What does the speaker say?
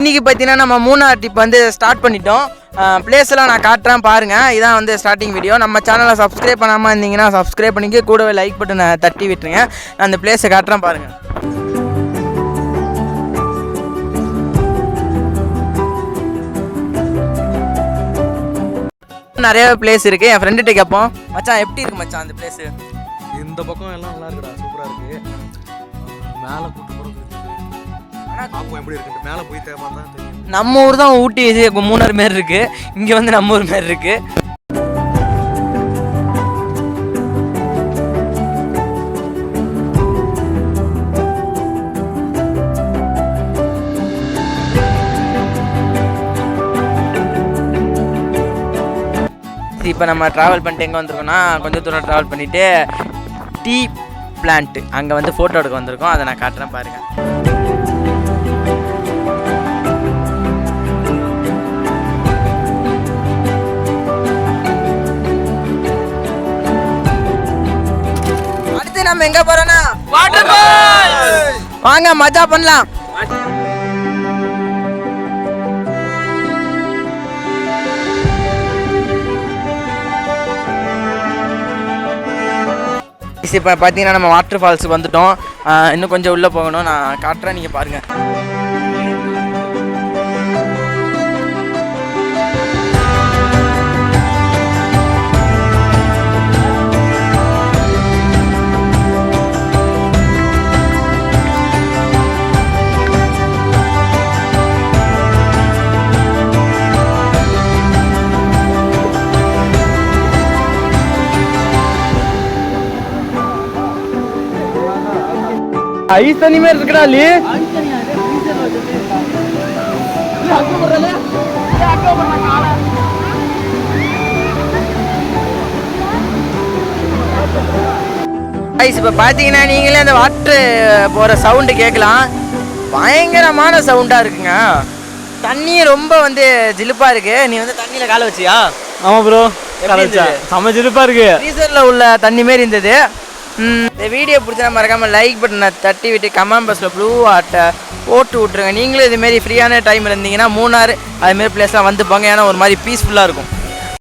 இன்றைக்கி பார்த்தீங்கன்னா நம்ம மூணார் ட்ரிப் வந்து ஸ்டார்ட் பண்ணிட்டோம். பிளேஸ்லாம் நான் காட்டுறேன் பாருங்கள். இதான் வந்து ஸ்டார்டிங் வீடியோ. நம்ம சேனலை சப்ஸ்கிரைப் பண்ணாமல் இருந்தீங்கன்னா சப்ஸ்கிரைப் பண்ணிக்க, கூடவே லைக் பட்டனை தட்டி விட்டுருங்க. நான் அந்த பிளேஸை காட்டுறேன் பாருங்கள். நிறைய பிளேஸ் இருக்குது. என் ஃப்ரெண்டுகிட்ட கேட்போம், மச்சான் எப்படி இருக்குது மச்சான் அந்த பிளேஸு? இந்த பக்கம் எல்லாம் நல்லா இருக்குடா, சூப்பராக இருக்குது. மேலே கூட்டு போகிறது பார்ப்போம் எப்படி இருக்குன்ட்டு. மேலே போய் தேவை தான் தெரியும். நம்ம ஊர் தான் ஊட்டி, இது மூணார் மாரி இருக்குது. இங்கே வந்து நம்ம ஊர் மாரி இருக்குது. இப்போ நம்ம ட்ராவல் பண்ணிட்டு எங்கே வந்திருக்கோம்னா, கொஞ்சம் தூரம் ட்ராவல் பண்ணிவிட்டு டீ பிளான்ட்டு அங்கே வந்து ஃபோட்டோ எடுக்க வந்திருக்கோம். அதை நான் காட்டுறேன் பாருங்கள். அடுத்து நம்ம எங்கே போகிறோன்னா வாட்டர் ஃபால்ஸ். வாங்க மஜா பண்ணலாம். இப்போ பார்த்தீங்கன்னா நம்ம வாட்டர் ஃபால்ஸுக்கு வந்துட்டோம். இன்னும் கொஞ்சம் உள்ளே போகணும். நான் காட்டுறேன், நீங்கள் பாருங்கள். ஐஸ் தண்ணி மாதிரி இருக்குடா லீ. ஐஸ் இப்போ பார்த்தீங்கன்னா நீங்களே அந்த வாட்டர் போகிற சவுண்டு கேட்கலாம். பயங்கரமான சவுண்டாக இருக்குங்க. தண்ணி ரொம்ப வந்து ஜிலுப்பாக இருக்குது. நீ வந்து தண்ணியில் காலை வச்சியா? ஆமாம் ப்ரோ, செம்ம ஜிலுப்பாக இருக்குது. ஃப்ரீசரில் உள்ள தண்ணி மாரி இருந்தது. இந்த வீடியோ பிடிச்சா மறக்காமல் லைக் பட்டனை தட்டி விட்டு கமெண்ட் பாக்ஸில் ப்ளூ ஆட்டை போட்டு விட்ருங்க. நீங்களும் இதுமாரி ஃப்ரீயான டைம் இருந்தீங்கன்னா மூணாறு அதுமாரி பிளேஸ்லாம் வந்து போங்க. ஏன்னா ஒரு மாதிரி பீஸ்ஃபுல்லாக இருக்கும்.